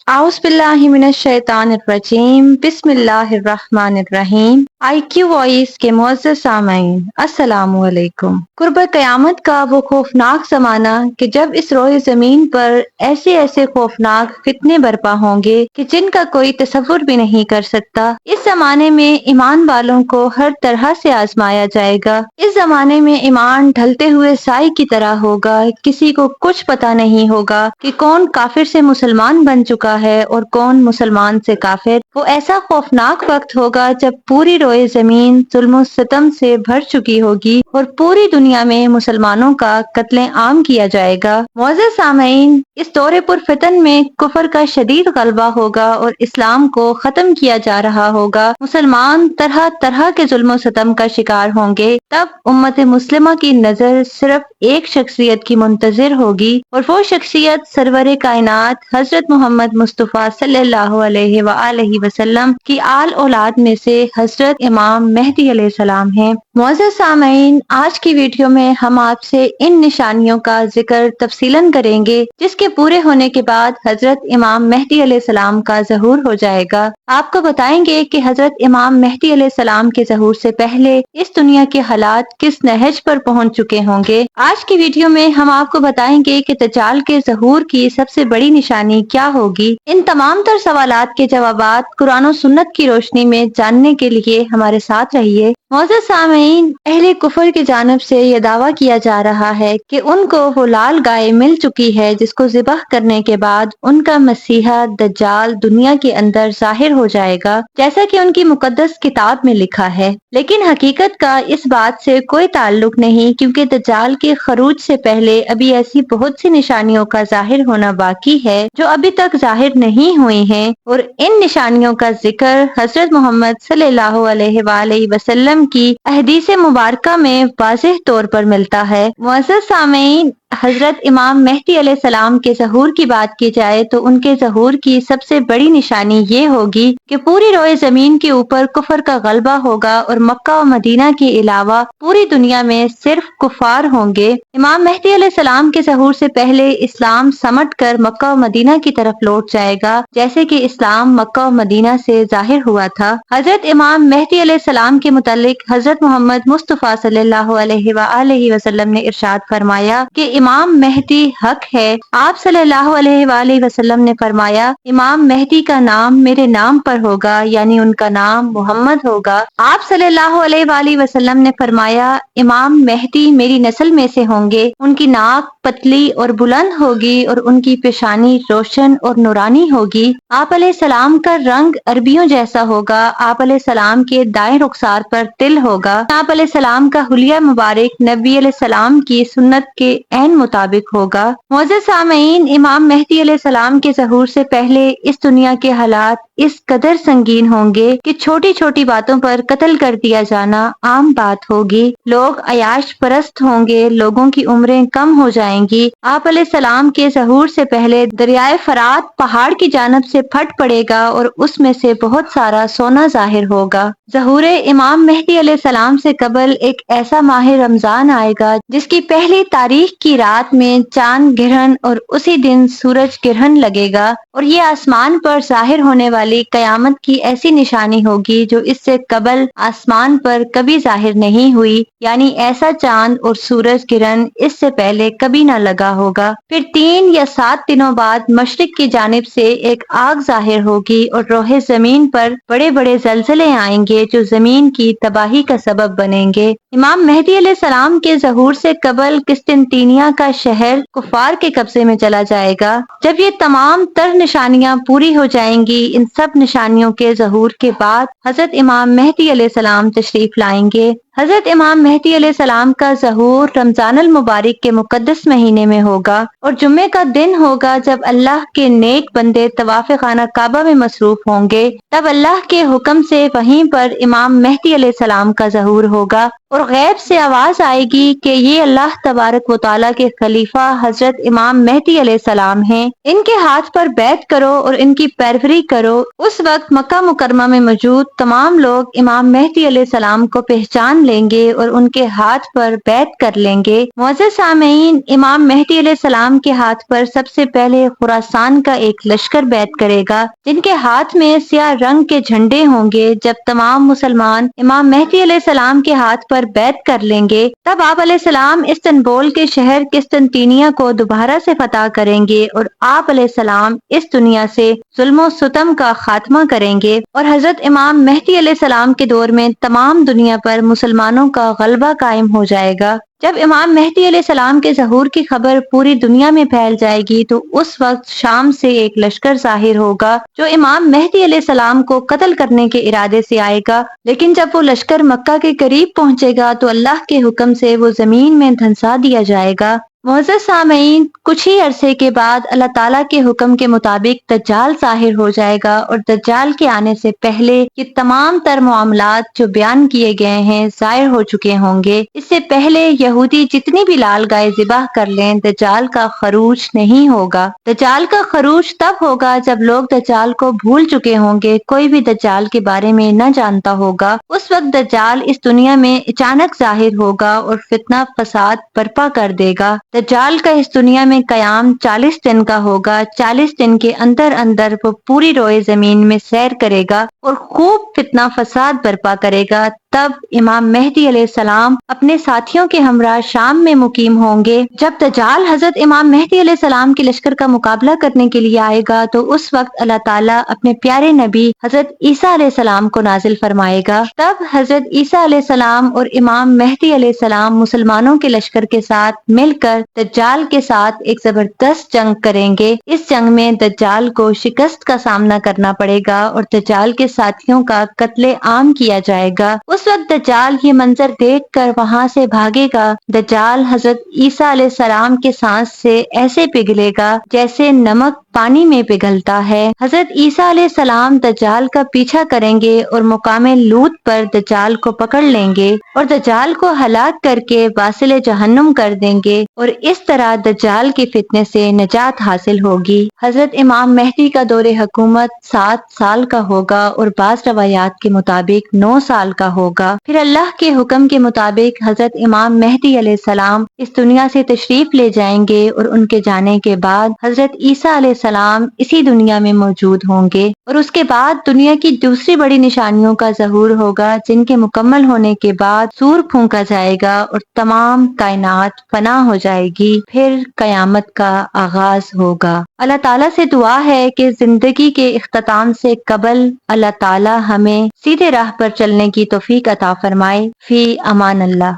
اعوذ باللہ من الشیطان الرجیم بسم اللہ الرحمن الرحیم۔ آئی کیو وائس کے معزز سامعین السلام علیکم۔ قرب قیامت کا وہ خوفناک زمانہ کہ جب اس روئے زمین پر ایسے خوفناک فتنے برپا ہوں گے کہ جن کا کوئی تصور بھی نہیں کر سکتا۔ اس زمانے میں ایمان والوں کو ہر طرح سے آزمایا جائے گا۔ اس زمانے میں ایمان ڈھلتے ہوئے سائے کی طرح ہوگا، کسی کو کچھ پتا نہیں ہوگا کہ کون کافر سے مسلمان بن چکا ہے اور کون مسلمان سے کافر۔ وہ ایسا خوفناک وقت ہوگا جب پوری روئے زمین ظلم و ستم سے بھر چکی ہوگی اور پوری دنیا میں مسلمانوں کا قتل عام کیا جائے گا۔ معزز سامعین، اس دور پر فتن میں کفر کا شدید غلبہ ہوگا اور اسلام کو ختم کیا جا رہا ہوگا۔ مسلمان طرح طرح کے ظلم و ستم کا شکار ہوں گے۔ تب امت مسلمہ کی نظر صرف ایک شخصیت کی منتظر ہوگی اور وہ شخصیت سرور کائنات حضرت محمد مصطفیٰ صلی اللہ علیہ وآلہ وسلم کی آل اولاد میں سے حضرت امام مہدی علیہ السلام ہیں۔ معزز سامعین، آج کی ویڈیو میں ہم آپ سے ان نشانیوں کا ذکر تفصیلاً کریں گے جس کے پورے ہونے کے بعد حضرت امام مہدی علیہ السلام کا ظہور ہو جائے گا۔ آپ کو بتائیں گے کہ حضرت امام مہدی علیہ السلام کے ظہور سے پہلے اس دنیا کے حالات کس نہج پر پہنچ چکے ہوں گے۔ آج کی ویڈیو میں ہم آپ کو بتائیں گے کہ دجال کے ظہور کی سب سے بڑی نشانی کیا ہوگی۔ ان تمام تر سوالات کے جوابات قرآن و سنت کی روشنی میں جاننے کے لیے ہمارے ساتھ رہیے۔ معزز سامعین، اہل کفر کی جانب سے یہ دعویٰ کیا جا رہا ہے کہ ان کو وہ لال گائے مل چکی ہے جس کو ذبح کرنے کے بعد ان کا مسیحا دجال دنیا کے اندر ظاہر ہو جائے گا، جیسا کہ ان کی مقدس کتاب میں لکھا ہے۔ لیکن حقیقت کا اس بات سے کوئی تعلق نہیں، کیونکہ دجال کے خروج سے پہلے ابھی ایسی بہت سی نشانیوں کا ظاہر ہونا باقی ہے جو ابھی تک ظاہر نہیں ہوئی ہیں، اور ان نشانیوں کا ذکر حضرت محمد صلی اللہ علیہ وآلہ وسلم کی احادیث مبارکہ میں واضح طور پر ملتا ہے۔ معزز سامعین، حضرت امام مہدی علیہ السلام کے ظہور کی بات کی جائے تو ان کے ظہور کی سب سے بڑی نشانی یہ ہوگی کہ پوری روئے زمین کے اوپر کفر کا غلبہ ہوگا اور مکہ و مدینہ کے علاوہ پوری دنیا میں صرف کفار ہوں گے۔ امام مہدی علیہ السلام کے ظہور سے پہلے اسلام سمٹ کر مکہ و مدینہ کی طرف لوٹ جائے گا، جیسے کہ اسلام مکہ و مدینہ سے ظاہر ہوا تھا۔ حضرت امام مہدی علیہ السلام کے متعلق حضرت محمد مصطفیٰ صلی اللہ علیہ وآلہ وسلم نے ارشاد فرمایا کہ امام مہدی حق ہے۔ آپ صلی اللہ علیہ وآلہ وسلم نے فرمایا، امام مہدی کا نام میرے نام پر ہوگا، یعنی ان کا نام محمد ہوگا۔ آپ صلی اللہ علیہ وآلہ وسلم نے فرمایا، امام مہدی میری نسل میں سے ہوں گے، ان کی ناک پتلی اور بلند ہوگی اور ان کی پیشانی روشن اور نورانی ہوگی۔ آپ علیہ السلام کا رنگ عربیوں جیسا ہوگا۔ آپ علیہ السلام کے دائیں رخسار پر تل ہوگا۔ آپ علیہ السلام کا حلیہ مبارک نبی علیہ السلام کی سنت کے عین مطابق ہوگا۔ معزز سامعین، امام مہدی علیہ السلام کے ظہور سے پہلے اس دنیا کے حالات اس قدر سنگین ہوں گے کہ چھوٹی چھوٹی باتوں پر قتل کر دیا جانا عام بات ہوگی۔ لوگ عیاش پرست ہوں گے، لوگوں کی عمریں کم ہو جائیں گی۔ آپ علیہ السلام کے ظہور سے پہلے دریائے فرات پہاڑ کی جانب سے پھٹ پڑے گا اور اس میں سے بہت سارا سونا ظاہر ہوگا۔ ظہور امام مہدی علیہ السلام سے قبل ایک ایسا ماہ رمضان آئے گا جس کی پہلی تاریخ کی رات میں چاند گرہن اور اسی دن سورج گرہن لگے گا، اور یہ آسمان پر ظاہر ہونے والی قیامت کی ایسی نشانی ہوگی جو اس سے قبل آسمان پر کبھی ظاہر نہیں ہوئی، یعنی ایسا چاند اور سورج گرہن اس سے پہلے کبھی نہ لگا ہوگا۔ پھر 3 یا 7 دنوں بعد مشرق کی جانب سے ایک آگ ظاہر ہوگی اور روح زمین پر بڑے بڑے زلزلے آئیں گے جو زمین کی تباہی کا سبب بنیں گے۔ امام مہدی علیہ السلام کے ظہور سے قبل قسطنطنیہ کا شہر کفار کے قبضے میں چلا جائے گا۔ جب یہ تمام تر نشانیاں پوری ہو جائیں گی، ان سب نشانیوں کے ظہور کے بعد حضرت امام مہدی علیہ السلام تشریف لائیں گے۔ حضرت امام مہدی علیہ السلام کا ظہور رمضان المبارک کے مقدس مہینے میں ہوگا اور جمعے کا دن ہوگا جب اللہ کے نیک بندے طواف خانہ کعبہ میں مصروف ہوں گے۔ تب اللہ کے حکم سے وہیں پر امام مہدی علیہ السلام کا ظہور ہوگا اور غیب سے آواز آئے گی کہ یہ اللہ تبارک و تعالیٰ کے خلیفہ حضرت امام مہدی علیہ السلام ہیں، ان کے ہاتھ پر بیعت کرو اور ان کی پیروی کرو، اس وقت مکہ مکرمہ میں موجود تمام لوگ امام مہدی علیہ السلام کو پہچان لیں گے اور ان کے ہاتھ پر بیعت کر لیں گے۔ معزز سامعین، امام مہدی علیہ السلام کے ہاتھ پر سب سے پہلے خراسان کا ایک لشکر بیعت کرے گا، جن کے ہاتھ میں سیاہ رنگ کے جھنڈے ہوں گے۔ جب تمام مسلمان امام مہدی علیہ السلام کے ہاتھ پر بیعت کر لیں گے، تب آپ علیہ السلام استنبول کے شہر قسطنطنیہ کو دوبارہ سے فتح کریں گے اور آپ علیہ السلام اس دنیا سے ظلم و ستم کا خاتمہ کریں گے، اور حضرت امام مہدی علیہ السلام کے دور میں تمام دنیا پر مسلمانوں کا غلبہ قائم ہو جائے گا۔ جب امام مہدی علیہ السلام کے ظہور کی خبر پوری دنیا میں پھیل جائے گی تو اس وقت شام سے ایک لشکر ظاہر ہوگا جو امام مہدی علیہ السلام کو قتل کرنے کے ارادے سے آئے گا، لیکن جب وہ لشکر مکہ کے قریب پہنچے گا تو اللہ کے حکم سے وہ زمین میں دھنسا دیا جائے گا۔ معزز سامعین، کچھ ہی عرصے کے بعد اللہ تعالیٰ کے حکم کے مطابق دجال ظاہر ہو جائے گا، اور دجال کے آنے سے پہلے یہ تمام تر معاملات جو بیان کیے گئے ہیں ظاہر ہو چکے ہوں گے۔ اس سے پہلے یہودی جتنی بھی لال گائے ذبح کر لیں، دجال کا خروج نہیں ہوگا۔ دجال کا خروج تب ہوگا جب لوگ دجال کو بھول چکے ہوں گے، کوئی بھی دجال کے بارے میں نہ جانتا ہوگا۔ اس وقت دجال اس دنیا میں اچانک ظاہر ہوگا اور فتنہ فساد برپا کر دے گا۔ دجال کا اس دنیا میں قیام 40 دن کا ہوگا۔ 40 دن کے اندر اندر وہ پوری روئے زمین میں سیر کرے گا اور خوب فتنہ فساد برپا کرے گا۔ تب امام مہدی علیہ السلام اپنے ساتھیوں کے ہمراہ شام میں مقیم ہوں گے۔ جب دجال حضرت امام مہدی علیہ السلام کے لشکر کا مقابلہ کرنے کے لیے آئے گا تو اس وقت اللہ تعالیٰ اپنے پیارے نبی حضرت عیسیٰ علیہ السلام کو نازل فرمائے گا۔ تب حضرت عیسیٰ علیہ السلام اور امام مہدی علیہ السلام مسلمانوں کے لشکر کے ساتھ مل کر دجال کے ساتھ ایک زبردست جنگ کریں گے۔ اس جنگ میں دجال کو شکست کا سامنا کرنا پڑے گا اور دجال کے ساتھیوں کا قتل عام کیا جائے گا۔ اس وقت دجال یہ منظر دیکھ کر وہاں سے بھاگے گا۔ دجال حضرت عیسیٰ علیہ السلام کے سانس سے ایسے پگھلے گا جیسے نمک پانی میں پگھلتا ہے۔ حضرت عیسیٰ علیہ السلام دجال کا پیچھا کریں گے اور مقام لوط پر دجال کو پکڑ لیں گے اور دجال کو ہلاک کر کے واصل جہنم کر دیں گے، اور اس طرح دجال کے فتنے سے نجات حاصل ہوگی۔ حضرت امام مہدی کا دور حکومت 7 سال کا ہوگا اور بعض روایات کے مطابق 9 سال کا ہوگا۔ پھر اللہ کے حکم کے مطابق حضرت امام مہدی علیہ السلام اس دنیا سے تشریف لے جائیں گے، اور ان کے جانے کے بعد حضرت عیسیٰ علیہ السلام اسی دنیا میں موجود ہوں گے، اور اس کے بعد دنیا کی دوسری بڑی نشانیوں کا ظہور ہوگا، جن کے مکمل ہونے کے بعد سور پھونکا جائے گا اور تمام کائنات فنا ہو جائے گی۔ پھر قیامت کا آغاز ہوگا۔ اللہ تعالیٰ سے دعا ہے کہ زندگی کے اختتام سے قبل اللہ تعالیٰ ہمیں سیدھے راہ پر چلنے کی توفیق عطا فرمائے۔ فی امان اللہ۔